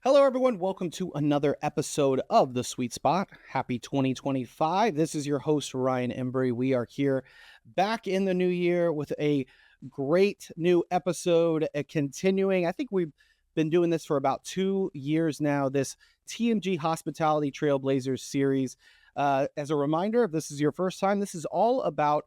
Hello, everyone. Welcome to another episode of The Sweet Spot. Happy 2025. This is your host, Ryan Embry. We are here back in the new year with a great new episode, continuing. I think we've been doing this for about 2 years now, this TMG Hospitality Trailblazers series. As a reminder, if this is your first time, this is all about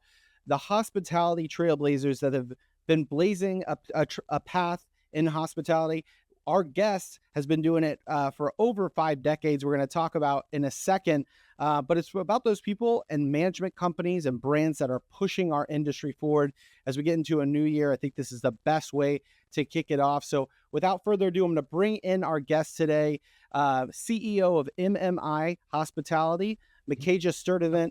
the hospitality trailblazers that have been blazing a path in hospitality. Our guest has been doing it for over 5 decades. We're going to talk about in a second, but it's about those people and management companies and brands that are pushing our industry forward as we get into a new year. I think this is the best way to kick it off. So without further ado, I'm going to bring in our guest today, CEO of MMI Hospitality, Micajah Sturdivant.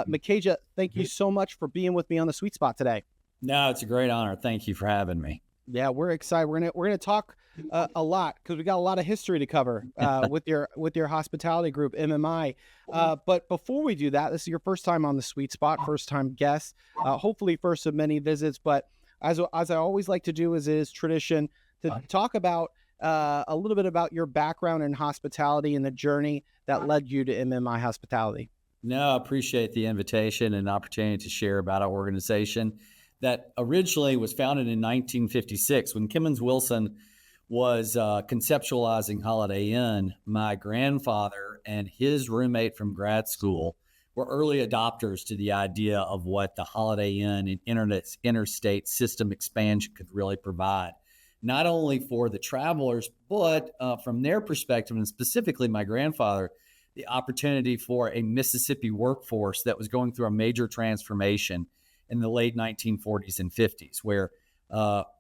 Micajah, thank you so much for being with me on the Sweet Spot today. No, it's a great honor. Thank you for having me. Yeah, we're excited. We're gonna talk a lot because we got a lot of history to cover with your hospitality group MMI. But before we do that, this is your first time on the Sweet Spot, first time guest. Hopefully, first of many visits. But as I always like to do, as is tradition, to talk about a little bit about your background in hospitality and the journey that led you to MMI Hospitality. No, I appreciate the invitation and opportunity to share about our organization that originally was founded in 1956 when Kimmons Wilson was conceptualizing Holiday Inn. My grandfather and his roommate from grad school were early adopters to the idea of what the Holiday Inn and interstate system expansion could really provide, not only for the travelers, but from their perspective, and specifically my grandfather, the opportunity for a Mississippi workforce that was going through a major transformation in the late 1940s and 50s, where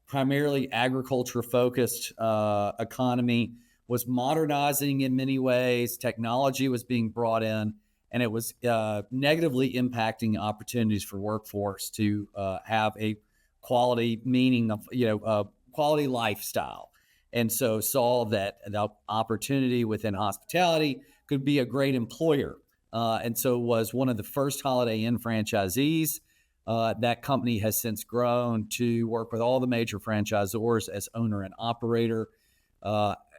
primarily agriculture-focused economy was modernizing in many ways. Technology was being brought in, and it was negatively impacting opportunities for workforce to have a quality, quality lifestyle. And so saw that the opportunity within hospitality could be a great employer. And so was one of the first Holiday Inn franchisees. That company has since grown to work with all the major franchisors as owner and operator,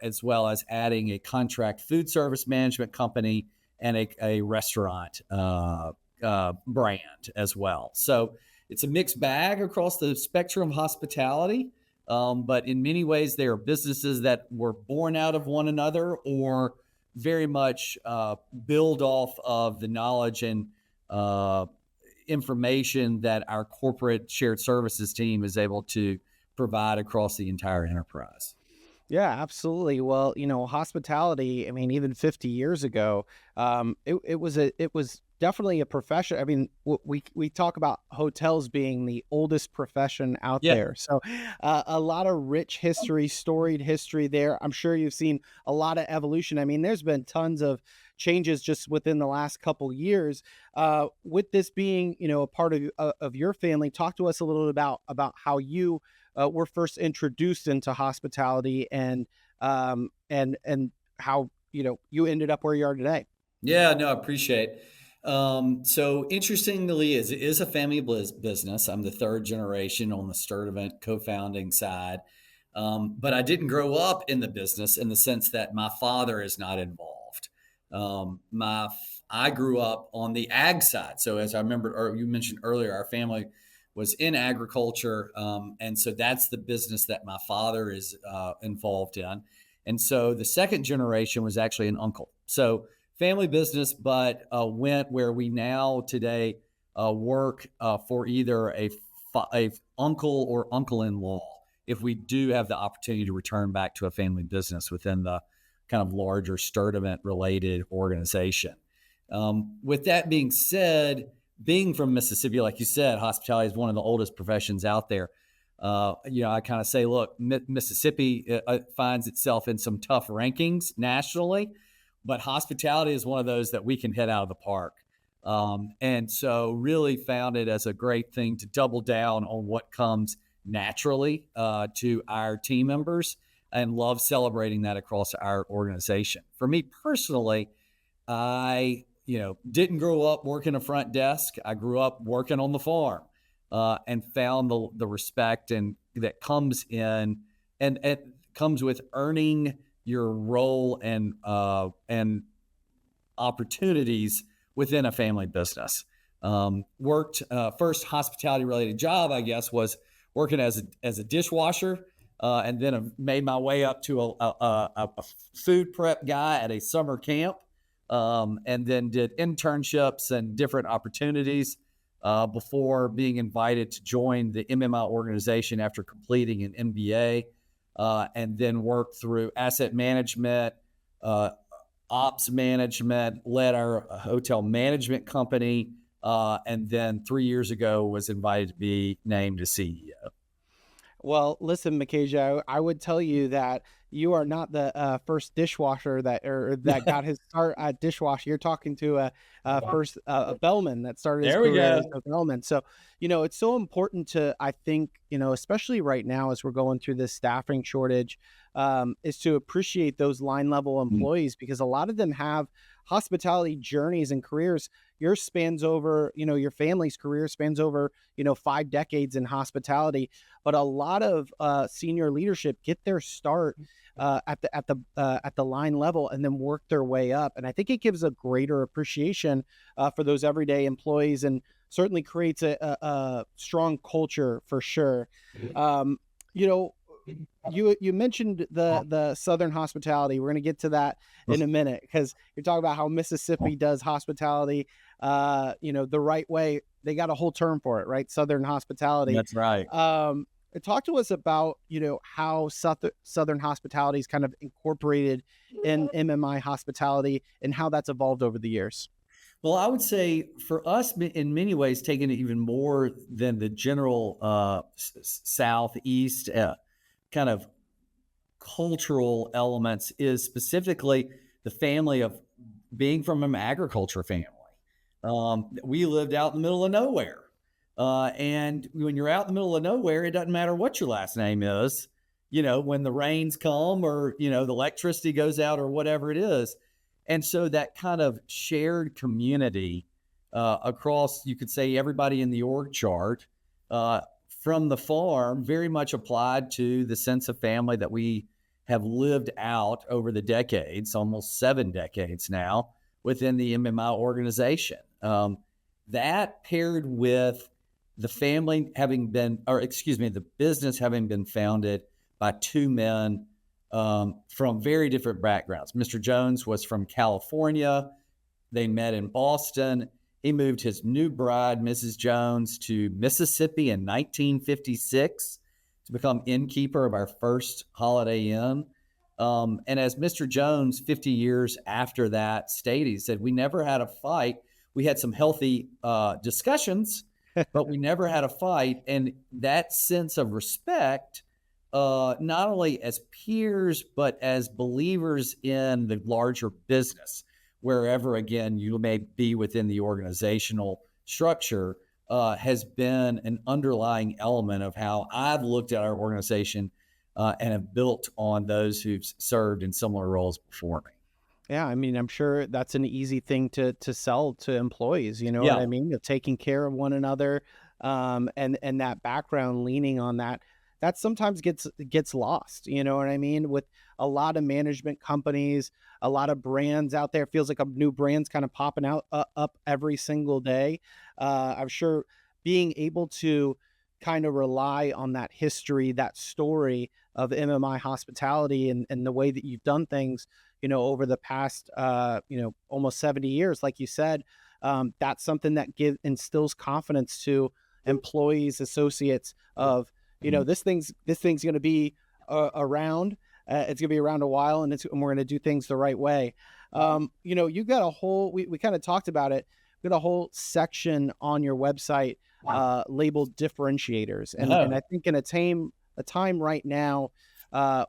as well as adding a contract food service management company and a restaurant brand as well. So it's a mixed bag across the spectrum of hospitality, but in many ways they are businesses that were born out of one another or very much build off of the knowledge and information that our corporate shared services team is able to provide across the entire enterprise. Yeah, absolutely. Well, hospitality, I mean, even 50 years ago, it was definitely a profession. I mean, we talk about hotels being the oldest profession out Yeah. there. So a lot of rich history, storied history there. I'm sure you've seen a lot of evolution. I mean, there's been tons of changes just within the last couple years. With this being, a part of your family, talk to us a little about how you were first introduced into hospitality and how you ended up where you are today. Yeah, no, I appreciate it. So interestingly, it is a family business. I'm the third generation on the Sturdivant co-founding side. But I didn't grow up in the business in the sense that my father is not involved. I grew up on the ag side. So as I remember, or you mentioned earlier, our family was in agriculture. And so that's the business that my father is involved in. And so the second generation was actually an uncle. So family business, but went where we now today work for either a uncle or uncle-in-law if we do have the opportunity to return back to a family business within the kind of larger Sturdivant related organization. With that being said, being from Mississippi, like you said, hospitality is one of the oldest professions out there. I kind of say, look, Mississippi finds itself in some tough rankings nationally, but hospitality is one of those that we can hit out of the park. And so really found it as a great thing to double down on what comes naturally to our team members and love celebrating that across our organization. For me personally, I didn't grow up working a front desk. I grew up working on the farm and found the respect and that comes in and it comes with earning your role and opportunities within a family business. Worked first hospitality related job, I guess, was working as a dishwasher, and then I made my way up to a food prep guy at a summer camp, and then did internships and different opportunities before being invited to join the MMI organization after completing an MBA, and then worked through asset management, ops management, led our hotel management company, and then 3 years ago was invited to be named a CEO. Well, listen, Micajah, I would tell you that you are not the first dishwasher that got his start at dishwasher. You're talking to a bellman that started his There we career go. as a bellman. So, it's so important to, I think, especially right now as we're going through this staffing shortage, is to appreciate those line level employees, because a lot of them have hospitality journeys and careers. Yours spans over, your family's career spans over, 5 decades in hospitality. But a lot of senior leadership get their start at the line level and then work their way up. And I think it gives a greater appreciation for those everyday employees, and certainly creates a strong culture for sure. You know, you mentioned the Southern hospitality. We're going to get to that in a minute, because you're talking about how Mississippi does hospitality, the right way. They got a whole term for it, right? Southern hospitality. That's right. Talk to us about, how Southern hospitality is kind of incorporated in MMI hospitality, and how that's evolved over the years. Well, I would say for us, in many ways, taking it even more than the general Southeast kind of cultural elements is specifically the family of being from an agriculture family. We lived out in the middle of nowhere. And when you're out in the middle of nowhere, it doesn't matter what your last name is, when the rains come or, the electricity goes out or whatever it is. And so that kind of shared community across, you could say, everybody in the org chart from the farm very much applied to the sense of family that we have lived out over the decades, almost 7 decades now, within the MMI organization. That paired with the family having been, the business having been founded by 2 men from very different backgrounds. Mr. Jones was from California. They met in Boston. He moved his new bride, Mrs. Jones, to Mississippi in 1956 to become innkeeper of our first Holiday Inn. And as Mr. Jones, 50 years after that, stated, he said, "We never had a fight. We had some healthy discussions, but we never had a fight." And that sense of respect, not only as peers, but as believers in the larger business, wherever, again, you may be within the organizational structure, has been an underlying element of how I've looked at our organization and have built on those who've served in similar roles before me. Yeah, I mean, I'm sure that's an easy thing to sell to employees. You know what Yeah. I mean? Of taking care of one another, and that background leaning on that sometimes gets lost. You know what I mean? With a lot of management companies, a lot of brands out there, feels like a new brand's kind of popping out up every single day. I'm sure being able to kind of rely on that history, that story of MMI hospitality, and the way that you've done things, over the past, almost 70 years, like you said, that's something that instills confidence to employees, associates of, this thing's going to be around. It's going to be around a while, and we're going to do things the right way. You got a whole, we kind of talked about it. We got a whole section on your website labeled differentiators. And I think in a time right now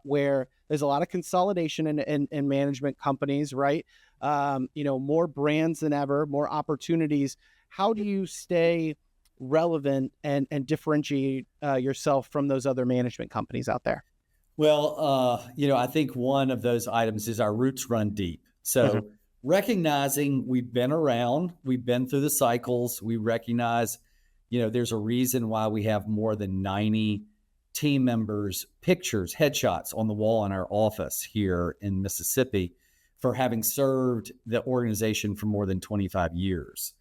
where there's a lot of consolidation in management companies, right? More brands than ever, more opportunities. How do you stay relevant and differentiate yourself from those other management companies out there? Well, I think one of those items is our roots run deep. So recognizing we've been around, we've been through the cycles, we recognize, there's a reason why we have more than 90 team members pictures, headshots on the wall in our office here in Mississippi for having served the organization for more than 25 years.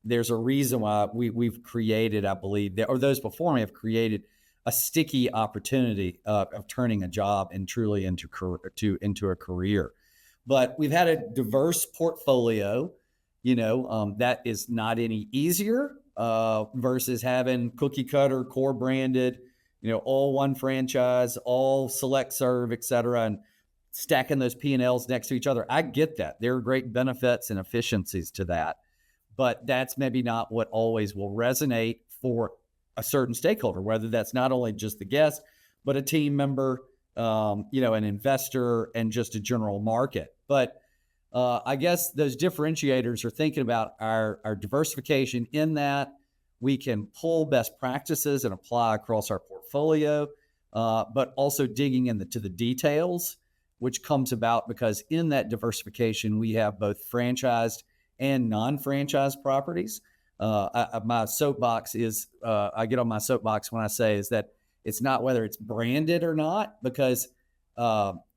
There's a reason why we've created, I believe, or those before me have created a sticky opportunity of turning a job and truly into a career. But we've had a diverse portfolio, that is not any easier versus having cookie cutter, core branded, all one franchise, all select serve, et cetera, and stacking those P&Ls next to each other. I get that. There are great benefits and efficiencies to that, but that's maybe not what always will resonate for a certain stakeholder, whether that's not only just the guest, but a team member, an investor, and just a general market. But I guess those differentiators are thinking about our diversification in that we can pull best practices and apply across our portfolio, but also digging into the details, which comes about because in that diversification, we have both franchised and non-franchised properties. My soapbox is, I get on my soapbox when I say is that it's not whether it's branded or not, because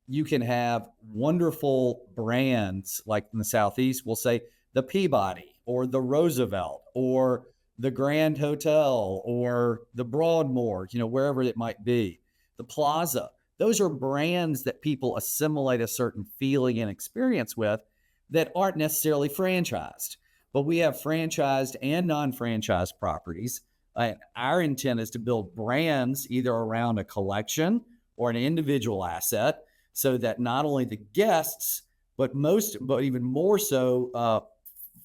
you can have wonderful brands like in the Southeast, we'll say the Peabody or the Roosevelt or the Grand Hotel or the Broadmoor, wherever it might be, the Plaza. Those are brands that people assimilate a certain feeling and experience with that aren't necessarily franchised. But we have franchised and non-franchised properties. Our intent is to build brands either around a collection or an individual asset so that not only the guests, but even more so,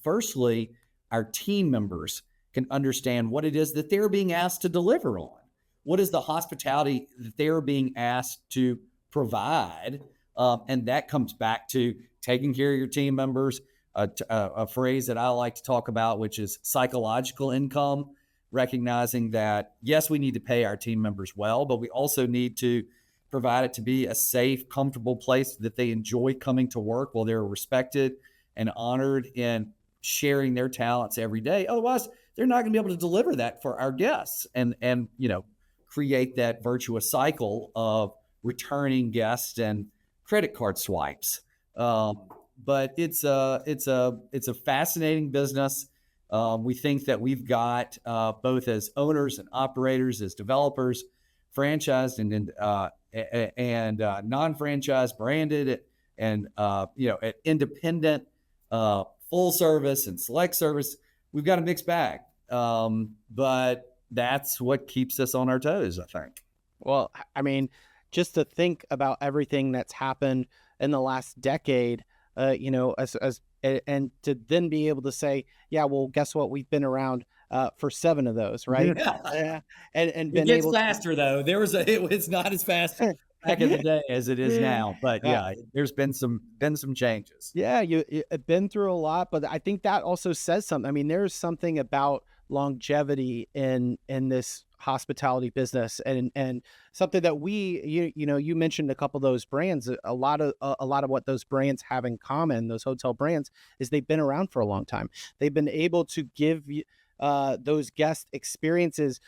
firstly, our team members can understand what it is that they're being asked to deliver on. What is the hospitality that they're being asked to provide? And that comes back to taking care of your team members, a phrase that I like to talk about, which is psychological income, recognizing that, yes, we need to pay our team members well, but we also need to provide it to be a safe, comfortable place that they enjoy coming to work while they're respected and honored in sharing their talents every day. Otherwise, they're not going to be able to deliver that for our guests and create that virtuous cycle of returning guests and credit card swipes. But it's a fascinating business. We think that we've got both as owners and operators, as developers, franchised and non-franchised, branded, and at independent, full service and select service. We've got a mixed bag, but that's what keeps us on our toes, I think. Well, I mean, just to think about everything that's happened in the last decade, and to then be able to say, yeah, well, guess what? We've been around for 7 of those, right? Yeah. And It gets faster though. It's not as fast back in the day as it is now, but yeah, there's been some changes. Yeah, you've been through a lot, but I think that also says something. I mean, there's something about longevity in this hospitality business, and something that you mentioned a couple of those brands. A lot of what those brands have in common, those hotel brands, is they've been around for a long time. They've been able to give those guest experiences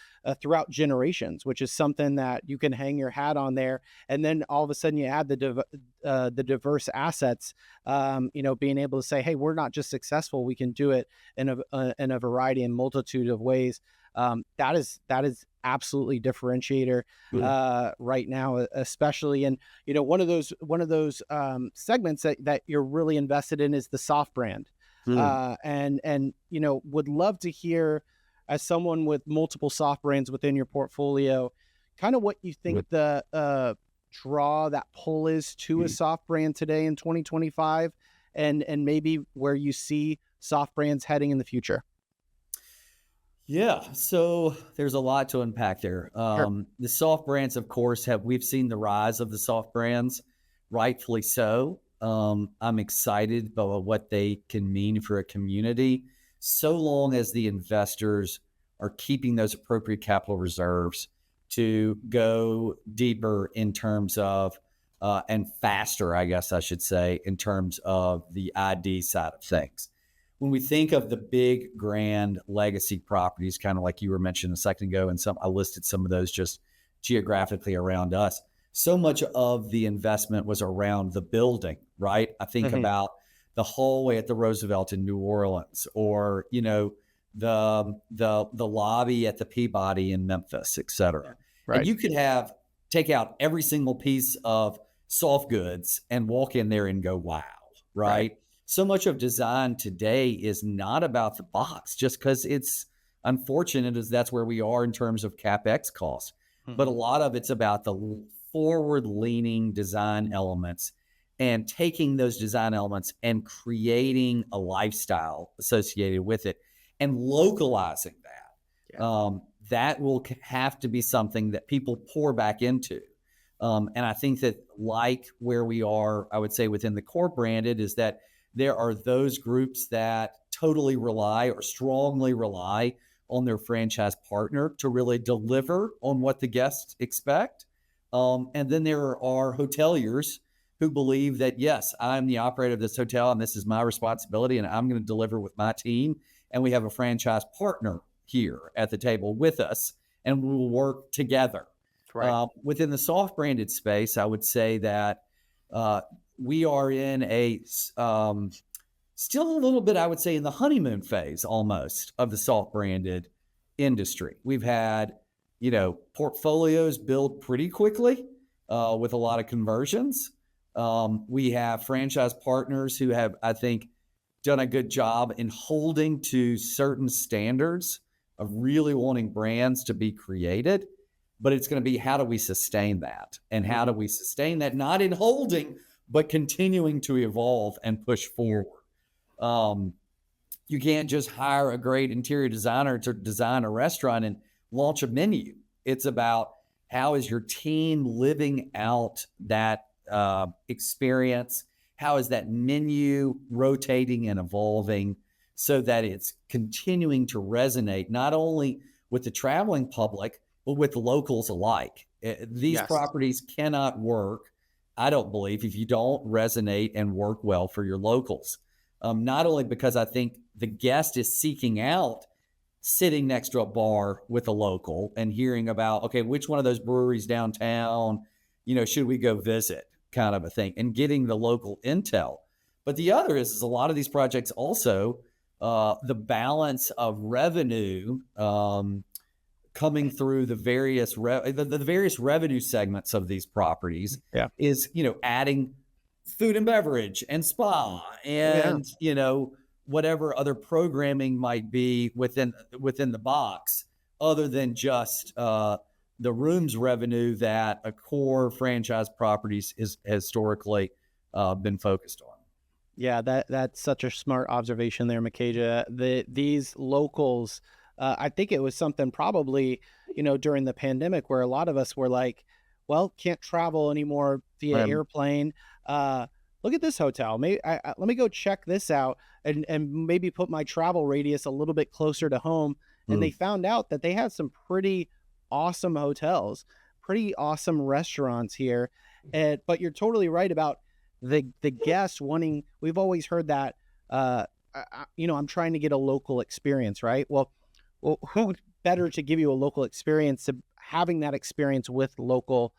throughout generations, which is something that you can hang your hat on there. And then all of a sudden you add the diverse assets, being able to say, hey, we're not just successful, we can do it in a variety and multitude of ways. That is absolutely differentiator right now, especially. And one of those segments that you're really invested in is the soft brand. And would love to hear, as someone with multiple soft brands within your portfolio, kind of what you think the that pull is to a soft brand today in 2025, and maybe where you see soft brands heading in the future. Yeah, so there's a lot to unpack there. Sure. The soft brands, of course, we've seen the rise of the soft brands, rightfully so. I'm excited about what they can mean for a community, so long as the investors are keeping those appropriate capital reserves to go deeper in terms of, and faster, I guess I should say, in terms of the ID side of things. When we think of the big, grand legacy properties, kind of like you were mentioning a second ago, and I listed some of those just geographically around us. So much of the investment was around the building, right? I think Mhm. about the hallway at the Roosevelt in New Orleans, or the lobby at the Peabody in Memphis, et cetera. And Right. you could take out every single piece of soft goods and walk in there and go, wow, Right. right? So much of design today is not about the box, just because it's unfortunate as that's where we are in terms of CapEx costs. But a Mhm. lot of it's about the forward leaning design elements and taking those design elements and creating a lifestyle associated with it and localizing that. Yeah. That will have to be something that people pour back into. And I think that, like where we are, I would say within the core branded, is that there are those groups that totally rely or strongly rely on their franchise partner to really deliver on what the guests expect. And then there are hoteliers who believe that, yes, I'm the operator of this hotel and this is my responsibility and I'm going to deliver with my team. And we have a franchise partner here at the table with us and we will work together. Right. Within the soft branded space, I would say that we are in still a little bit, I would say, in the honeymoon phase almost of the soft branded industry. We've had, portfolios build pretty quickly with a lot of conversions. We have franchise partners who have, I think, done a good job in holding to certain standards of really wanting brands to be created. But it's going to be, how do we sustain that? And how do we sustain that? Not in holding, but continuing to evolve and push forward. You can't just hire a great interior designer to design a restaurant and launch a menu. It's about, how is your team living out that experience? How is that menu rotating and evolving so that it's continuing to resonate not only with the traveling public, but with locals alike? These Yes. properties cannot work, I don't believe, if you don't resonate and work well for your locals. Not only because I think the guest is seeking out sitting next to a bar with a local and hearing about, okay, which one of those breweries downtown, should we go visit, kind of a thing, and getting the local intel. But the other is a lot of these projects also, the balance of revenue coming through the various the various revenue segments of these properties Yeah. is, adding food and beverage and spa Yeah. and, whatever other programming might be within the box, other than just the rooms revenue that a core franchise properties is historically been focused on. Yeah, that's such a smart observation there, Micajah. These locals, I think it was something probably, during the pandemic where a lot of us were like, well, can't travel anymore via airplane. Look at this hotel. Maybe let me go check this out and maybe put my travel radius a little bit closer to home. And they Mm. found out that they had some pretty awesome hotels, pretty awesome restaurants here. But you're totally right about the guests wanting. We've always heard that I'm trying to get a local experience, right? Well, who better to give you a local experience, to having that experience with local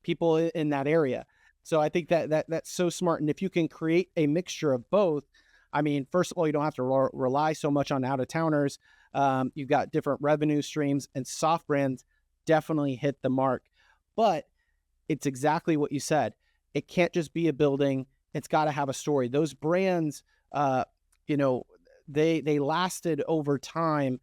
people in that area. So I think that's so smart. And if you can create a mixture of both, I mean, first of all, you don't have to rely so much on out of towners. You've got different revenue streams, and soft brands definitely hit the mark. But it's exactly what you said. It can't just be a building. It's got to have a story. Those brands, you know, they lasted over time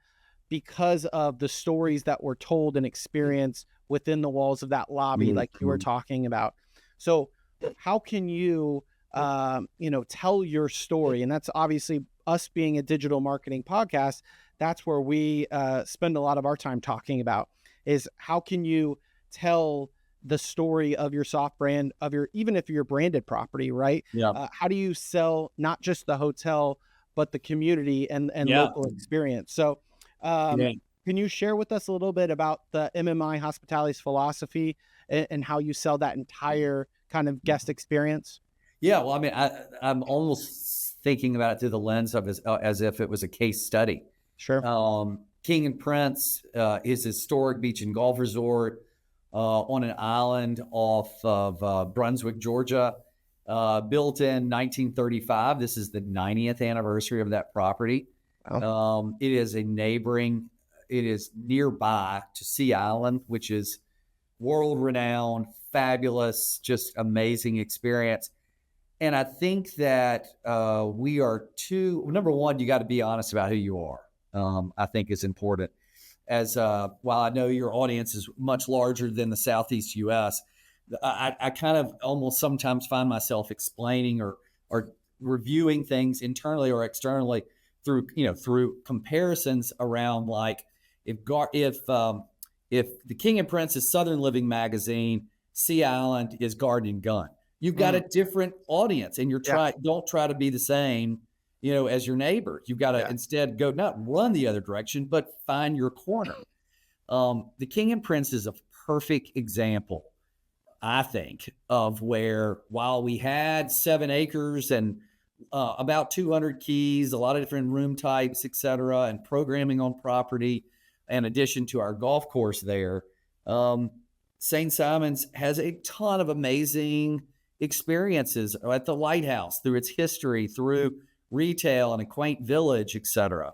because of the stories that were told and experienced within the walls of that lobby, like you were Mhm. talking about. So, how can you, tell your story? And that's obviously, us being a digital marketing podcast. That's where we spend a lot of our time talking about, is how can you tell the story of your soft brand, of your, even if you're branded property, right? Yeah. How do you sell not just the hotel, but the community and Yeah. local experience? So, um, Yeah. can you share with us a little bit about the MMI Hospitality's philosophy and how you sell that entire kind of guest experience? Yeah. Well, I mean, I'm almost thinking about it through the lens of as if it was a case study. Sure. King and Prince is a historic beach and golf resort on an island off of Brunswick, Georgia, built in 1935. This is the 90th anniversary of that property. Wow. It is nearby to Sea Island, which is world-renowned, fabulous, just amazing experience. And I think that we are number one, you got to be honest about who you are. I think is important. As while I know your audience is much larger than the Southeast U.S., I kind of almost sometimes find myself explaining or reviewing things internally or externally through comparisons around, like if the King and Prince is Southern Living magazine, Sea Island is Garden and Gun. You've got a different audience, and don't try to be the same, as your neighbor. You've got to instead go, not run the other direction, but find your corner. The King and Prince is a perfect example, I think, of where, while we had 7 acres and about 200 keys, a lot of different room types, et cetera, and programming on property, in addition to our golf course there, St. Simon's has a ton of amazing experiences at the lighthouse, through its history, through retail and a quaint village, et cetera.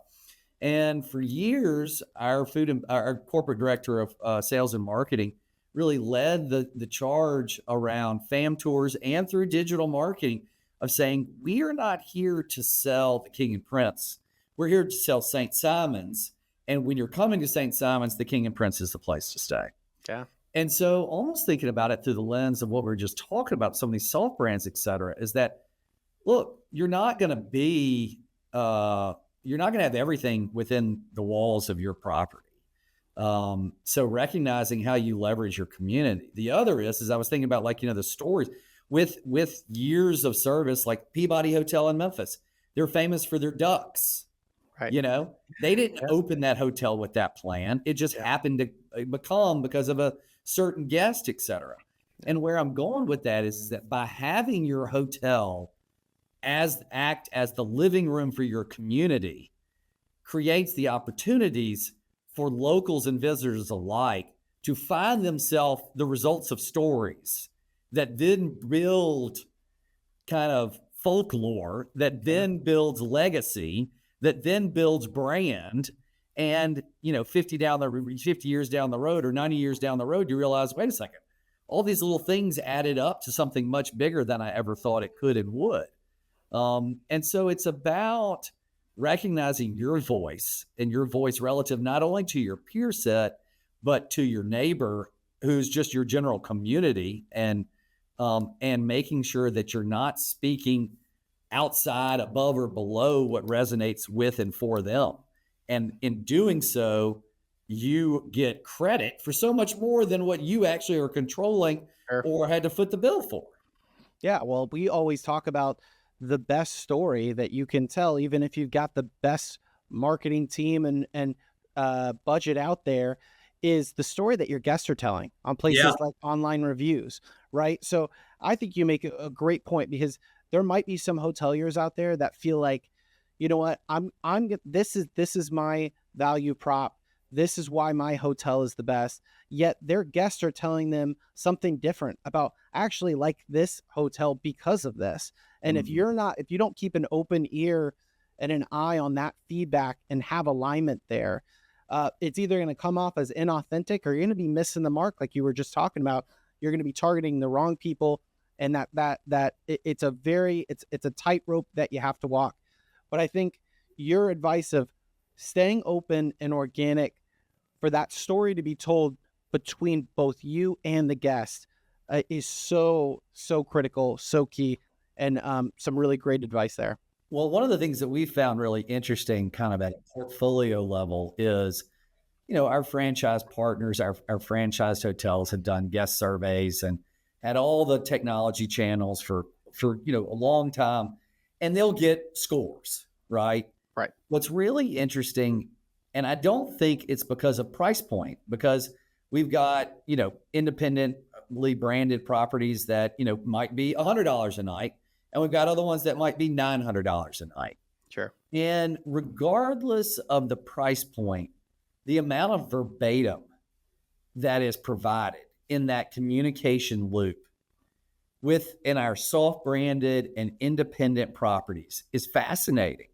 And for years, our corporate director of sales and marketing really led the charge around fam tours and through digital marketing of saying, we are not here to sell the King and Prince. We're here to sell St. Simon's. And when you're coming to St. Simon's, the King and Prince is the place to stay. Yeah. And so, almost thinking about it through the lens of what we were just talking about, some of these soft brands, et cetera, is that, look, you're not going to have everything within the walls of your property. So recognizing how you leverage your community. The other is I was thinking about, like, the stories with years of service, like Peabody Hotel in Memphis. They're famous for their ducks. Right. They didn't open that hotel with that plan. It just happened to become because of a certain guest, et cetera. And where I'm going with that is that by having your hotel act as the living room for your community, creates the opportunities for locals and visitors alike to find themselves the results of stories that then build kind of folklore, that then builds legacy, that then builds brand. And 50 years down the road, or 90 years down the road, you realize, wait a second, all these little things added up to something much bigger than I ever thought it could and would. And so it's about recognizing your voice, and your voice relative not only to your peer set, but to your neighbor, who's just your general community, and making sure that you're not speaking outside, above, or below what resonates with and for them. And in doing so, you get credit for so much more than what you actually are controlling or had to foot the bill for. Yeah, well, we always talk about the best story that you can tell, even if you've got the best marketing team and budget out there, is the story that your guests are telling on places like online reviews, right? So I think you make a great point, because there might be some hoteliers out there that feel like, you know what, this is my value prop. This is why my hotel is the best. Yet their guests are telling them something different about, actually like this hotel because of this. And if you don't keep an open ear and an eye on that feedback and have alignment there, it's either going to come off as inauthentic, or you're going to be missing the mark, like you were just talking about. You're going to be targeting the wrong people, and it's a tightrope that you have to walk. But I think your advice of staying open and organic for that story to be told between both you and the guest is so critical, so key, and some really great advice there. Well, one of the things that we found really interesting, kind of at a portfolio level, is, our franchise partners, our franchised hotels have done guest surveys and had all the technology channels for a long time, and they'll get scores, right? Right. What's really interesting, and I don't think it's because of price point, because we've got, independently branded properties that, might be $100 a night, and we've got other ones that might be $900 a night. Sure. And regardless of the price point, the amount of verbatim that is provided in that communication loop within our soft branded and independent properties is fascinating.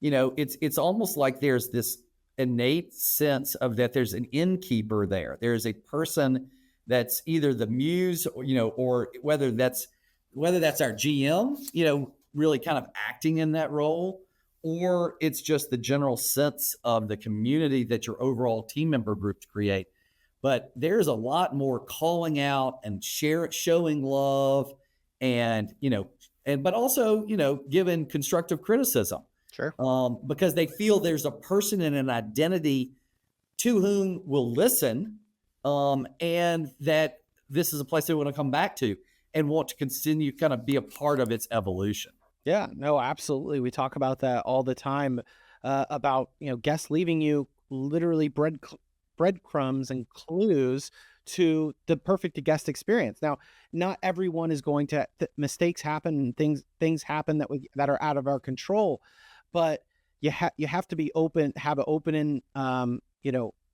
It's almost like there's this innate sense of that there's an innkeeper there. There's a person that's either the muse, or whether that's our GM, really kind of acting in that role, or it's just the general sense of the community that your overall team member groups create. But there's a lot more calling out and showing love, and but also giving constructive criticism, Sure. because they feel there's a person and an identity to whom will listen, and that this is a place they want to come back to and want to continue kind of be a part of its evolution. Yeah, no, absolutely. We talk about that all the time, about, guests leaving you literally breadcrumbs and clues to the perfect guest experience. Now, not everyone is going to mistakes happen and things happen that are out of our control, but you have to be open, have an open,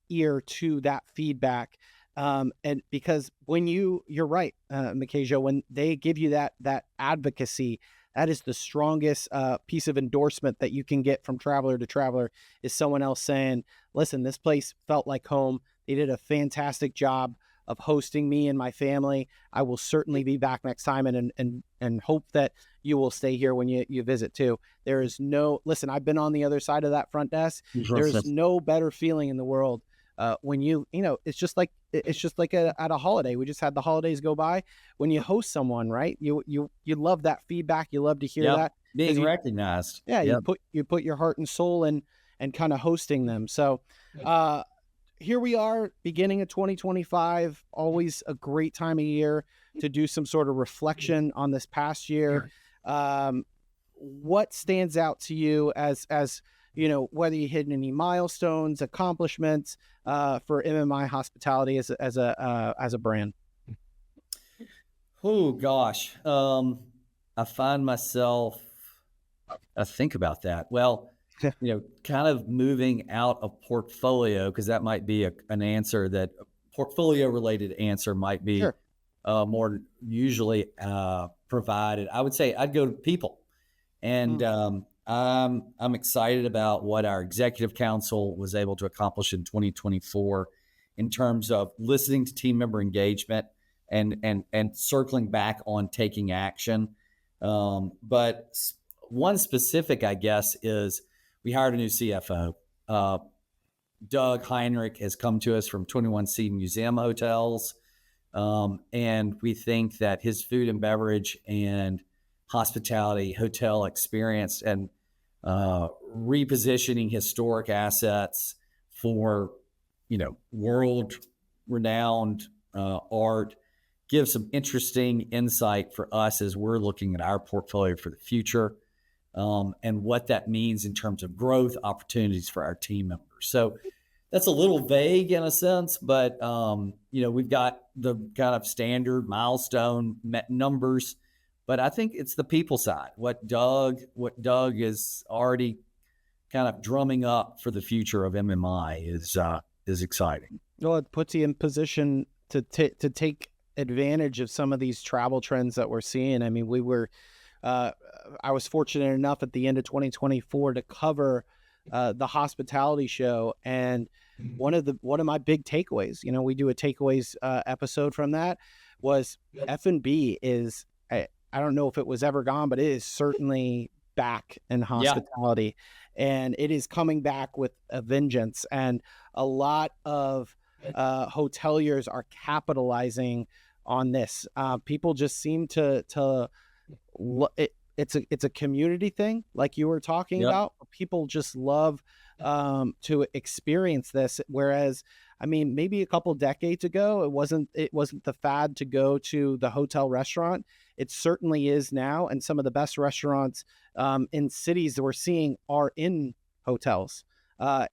ear to that feedback. And because when you're right, Micajah, when they give you that advocacy, that is the strongest piece of endorsement that you can get from traveler to traveler, is someone else saying, listen, this place felt like home. They did a fantastic job of hosting me and my family. I will certainly be back next time, and hope that you will stay here when you visit too. There is listen, I've been on the other side of that front desk. There's no better feeling in the world when it's just like at a holiday. We just had the holidays go by. When you host someone, right, you love that feedback. You love to hear that being recognized. Yeah, you put your heart and soul in and kind of hosting them. So here we are, beginning of 2025. Always a great time of year to do some sort of reflection on this past year. What stands out to you as whether you hit any milestones, accomplishments for MMI Hospitality as a brand? Oh gosh, I find myself. I think about that. Well, kind of moving out of portfolio, because that might be an answer, that portfolio related answer might be Sure. More usually provided. I would say I'd go to people, and I'm excited about what our executive council was able to accomplish in 2024 in terms of listening to team member engagement and circling back on taking action. But one specific, I guess, is we hired a new CFO. Doug Heinrich has come to us from 21C Museum Hotels. And we think that his food and beverage and hospitality hotel experience and repositioning historic assets for, world renowned art gives some interesting insight for us as we're looking at our portfolio for the future, and what that means in terms of growth opportunities for our team members. So that's a little vague in a sense, but we've got the kind of standard milestone numbers, but I think it's the people side. What Doug is already kind of drumming up for the future of MMI is exciting. Well, it puts you in position to take advantage of some of these travel trends that we're seeing. I mean, I was fortunate enough at the end of 2024 to cover the hospitality show, and one of my big takeaways, we do a takeaways episode from that, was F&B is, I don't know if it was ever gone, but it is certainly back in hospitality, and it is coming back with a vengeance. And a lot of hoteliers are capitalizing on this. People just seem to it's a community thing, like you were talking about. People just love to experience this, whereas maybe a couple decades ago it wasn't the fad to go to the hotel restaurant. It certainly is now, and some of the best restaurants in cities that we're seeing are in hotels,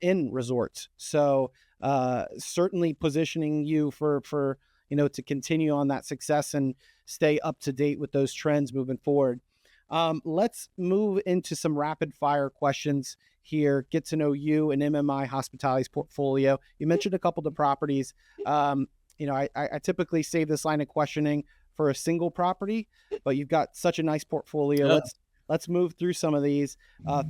in resorts. So certainly positioning you for to continue on that success and stay up to date with those trends moving forward. Let's move into some rapid fire questions here. Get to know you and MMI Hospitality's portfolio. You mentioned a couple of the properties. I typically save this line of questioning for a single property, but you've got such a nice portfolio. Yeah. Let's move through some of these.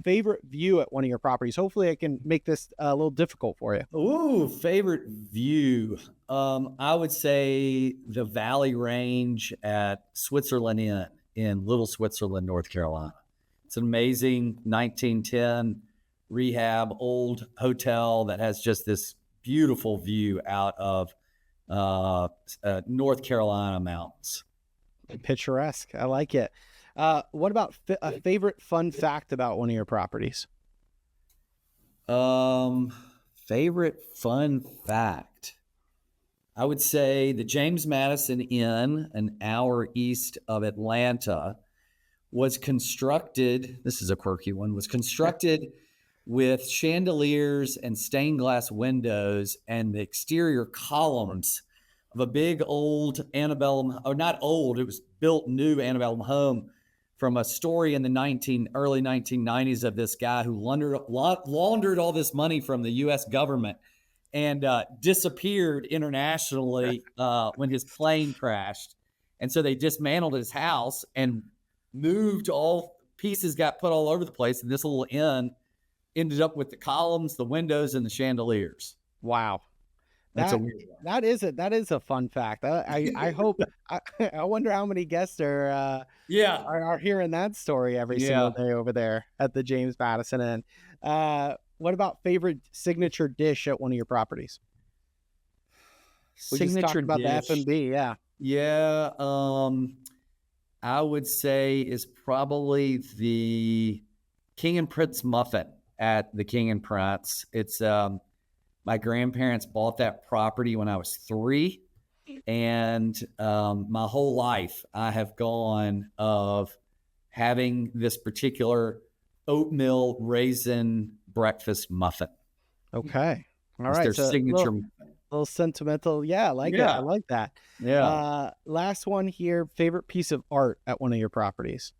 Favorite view at one of your properties. Hopefully, I can make this a little difficult for you. Ooh, favorite view. I would say the Valley Range at Switzerland Inn in Little Switzerland, North Carolina. It's an amazing 1910 rehab old hotel that has just this beautiful view out of North Carolina mountains. Picturesque. I like it. What about a favorite fun fact about one of your properties? Favorite fun fact. I would say the James Madison Inn, an hour east of Atlanta, was constructed. This is a quirky one. Was constructed with chandeliers and stained glass windows and the exterior columns of a big old antebellum, or not old, it was built new antebellum home from a story in the early 1990s of this guy who laundered all this money from the U.S. government and disappeared internationally when his plane crashed. And so they dismantled his house and moved all pieces, got put all over the place. And this little inn ended up with the columns, the windows, and the chandeliers. Wow. That's a weird one. That is a fun fact. I hope I wonder how many guests are hearing that story every single day over there at the James Madison Inn. What about favorite signature dish at one of your properties? We just talked about the F&B, yeah. Yeah, I would say is probably the King and Prince muffin at the King and Prince. It's my grandparents bought that property when I was 3, and my whole life I have gone of having this particular oatmeal raisin breakfast muffin. Okay. All It's right. their So signature. little sentimental. Yeah, I like it. I like that. Yeah. Last one here. Favorite piece of art at one of your properties?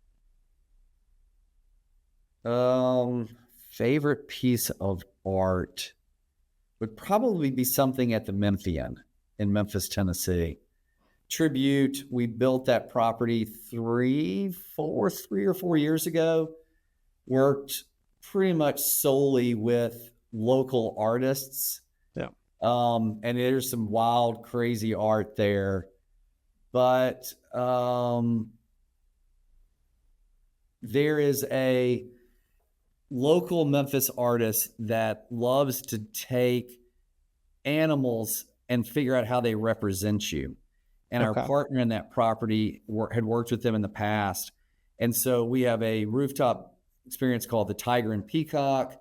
Favorite piece of art would probably be something at the Memphian in Memphis, Tennessee. Tribute. We built that property 3 or 4 years ago. Worked pretty much solely with local artists. Yeah. And there's some wild, crazy art there. But there is a local Memphis artist that loves to take animals and figure out how they represent you. And our partner in that property had worked with them in the past. And so we have a rooftop experience called the Tiger and Peacock,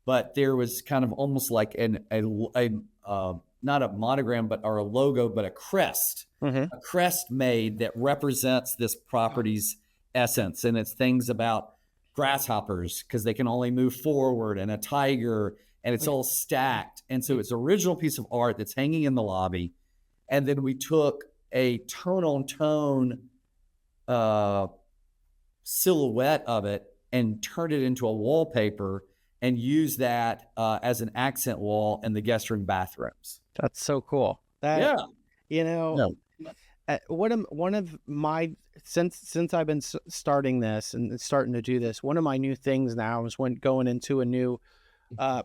but there was kind of almost like not a monogram, or a logo, but a crest, a crest made that represents this property's essence. And it's things about grasshoppers because they can only move forward, and a tiger, and it's all stacked. And so it's an original piece of art that's hanging in the lobby. And then we took a tone-on-tone silhouette of it and turned it into a wallpaper and used that as an accent wall in the guest room bathrooms. That's so cool. One of my since I've been starting this and starting to do this, one of my new things now is when going into a new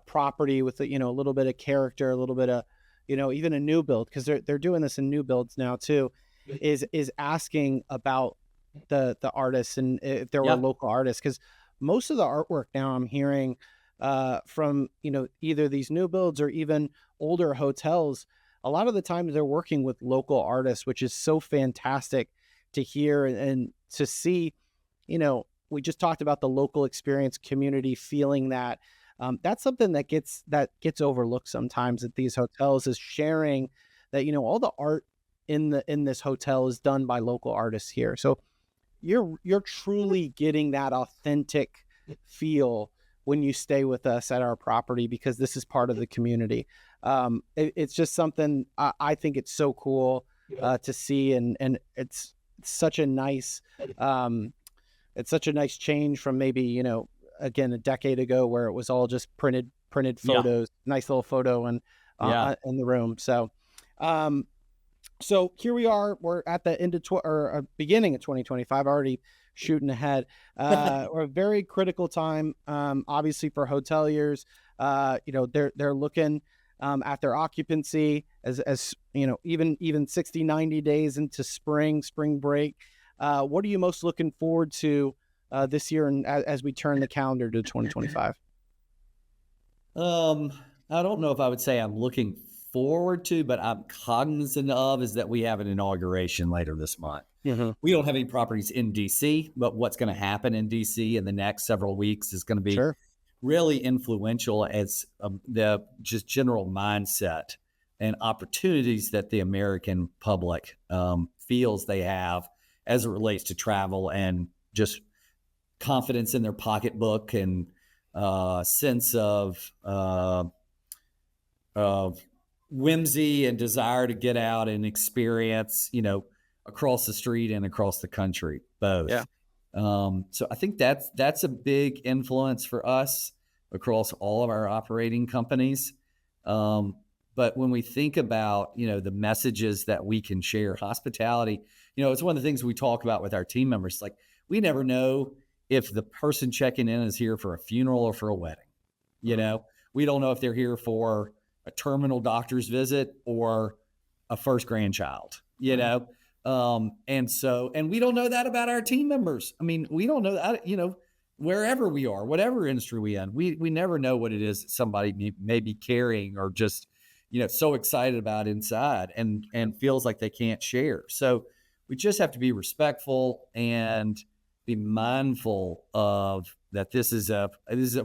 property with a little bit of character, a little bit of even a new build, because they're doing this in new builds now too, is asking about the artists and if there were local artists, because most of the artwork now I'm hearing from either these new builds or even older hotels, a lot of the times they're working with local artists, which is so fantastic to hear and to see. We just talked about the local experience, community feeling that. That's something that gets overlooked sometimes at these hotels, is sharing that all the art in this hotel is done by local artists here. So you're truly getting that authentic feel when you stay with us at our property, because this is part of the community. It's just something I think it's so cool to see, and it's such a nice it's such a nice change from maybe, again, a decade ago where it was all just printed Yeah. photos, nice little photo and Yeah. in the room. Um, so here we are. We're at the end of beginning of 2025. Already shooting ahead. We're a very critical time, obviously for hoteliers. They're looking at their occupancy as even 60, 90 days into spring break. What are you most looking forward to this year, and as we turn the calendar to 2025? Um, I don't know if I would say I'm looking forward to, but I'm cognizant of is that we have an inauguration later this month. Hmm. We don't have any properties in DC, but what's going to happen in DC in the next several weeks is going to be Sure. really influential as the just general mindset and opportunities that the American public feels they have as it relates to travel and just confidence in their pocketbook and sense of whimsy and desire to get out and experience, across the street and across the country, Yeah. both. So I think that's a big influence for us across all of our operating companies. Um, but when we think about, the messages that we can share, hospitality, it's one of the things we talk about with our team members. Like we never know if the person checking in is here for a funeral or for a wedding. Mhm. We don't know if they're here for a terminal doctor's visit or a first grandchild, Right. and we don't know that about our team members. I mean, we don't know that, wherever we are, whatever industry we never know what it is that somebody may be carrying or just, so excited about inside and feels like they can't share. So we just have to be respectful and be mindful of that.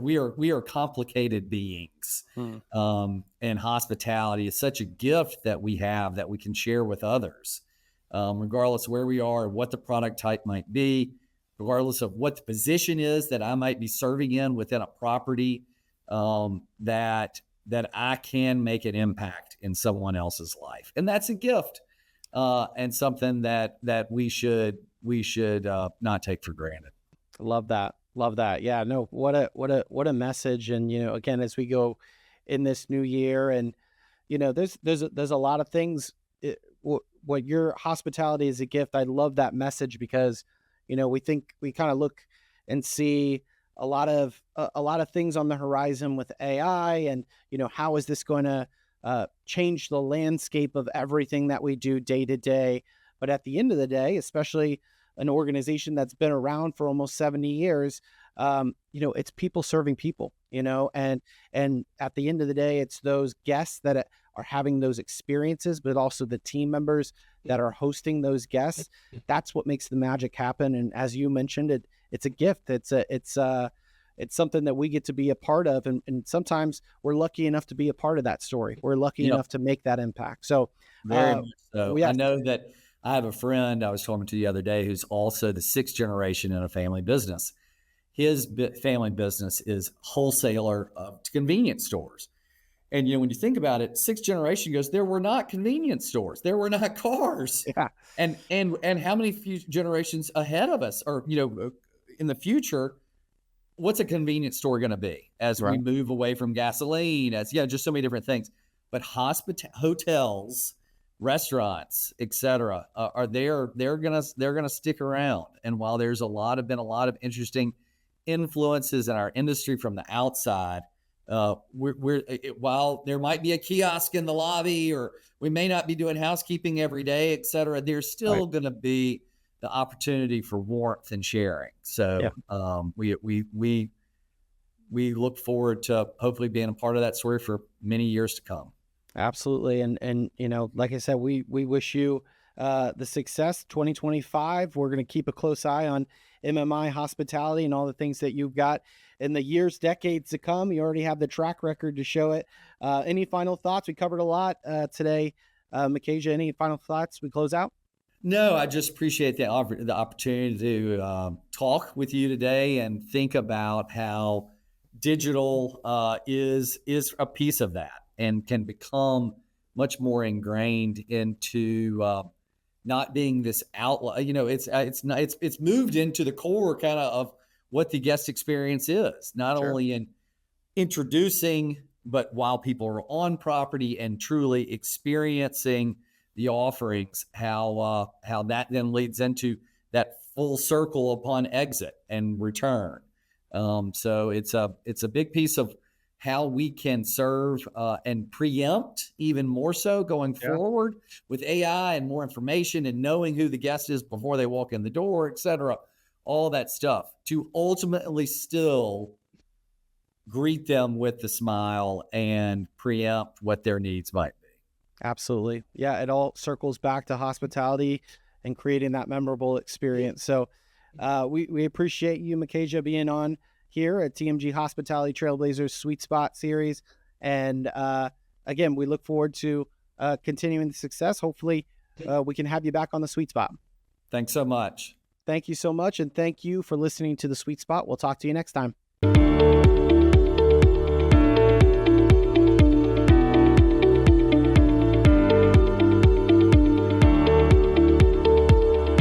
We are complicated beings, Mm. and hospitality is such a gift that we have that we can share with others, regardless of where we are, what the product type might be, regardless of what the position is that I might be serving in within a property, that I can make an impact in someone else's life, and that's a gift, and something that we should not take for granted. Love that. Love that. Yeah, no, what a message. And again, as we go in this new year, and there's a lot of things. What your hospitality is a gift. I love that message because we kind of look and see a lot of things on the horizon with AI, and how is this going to change the landscape of everything that we do day to day. But at the end of the day, especially an organization that's been around for almost 70 years, it's people serving people, and at the end of the day, it's those guests that are having those experiences, but also the team members that are hosting those guests. That's what makes the magic happen. And as you mentioned, it's a gift. It's something that we get to be a part of. And sometimes we're lucky enough to be a part of that story. We're lucky Yep. enough to make that impact. So, Very uh, much so. we I have, know that I have a friend I was talking to the other day who's also the sixth generation in a family business. His family business is wholesaler of convenience stores. And when you think about it, sixth generation goes, there were not convenience stores, there were not cars, yeah, and how many few generations ahead of us, or in the future, what's a convenience store going to be as we right. move away from gasoline, as just so many different things. But hotels, restaurants, etc., are they're gonna stick around. And while there's been a lot of interesting influences in our industry from the outside, while there might be a kiosk in the lobby, or we may not be doing housekeeping every day, etc., there's Right. still going to be the opportunity for warmth and sharing. Yeah. So we look forward to hopefully being a part of that story for many years to come. Absolutely. And like I said, we wish you the success 2025. We're going to keep a close eye on MMI Hospitality and all the things that you've got in the years, decades to come. You already have the track record to show it. Any final thoughts? We covered a lot today. Micajah, any final thoughts? We close out? No, I just appreciate the opportunity to talk with you today and think about how digital is a piece of that and can become much more ingrained into not being this outlet. It's moved into the core kind of what the guest experience is, not Sure. only in introducing, but while people are on property and truly experiencing the offerings, how that then leads into that full circle upon exit and return. So it's a big piece of how we can serve and preempt even more so going Yeah. forward with AI and more information and knowing who the guest is before they walk in the door, et cetera, all that stuff to ultimately still greet them with the smile and preempt what their needs might be. Absolutely. Yeah, it all circles back to hospitality and creating that memorable experience. So we appreciate you, Micajah, being on here at TMG Hospitality Trailblazers Sweet Spot series. And again, we look forward to continuing the success. Hopefully, we can have you back on the Sweet Spot. Thanks so much. Thank you so much. And thank you for listening to the Sweet Spot. We'll talk to you next time.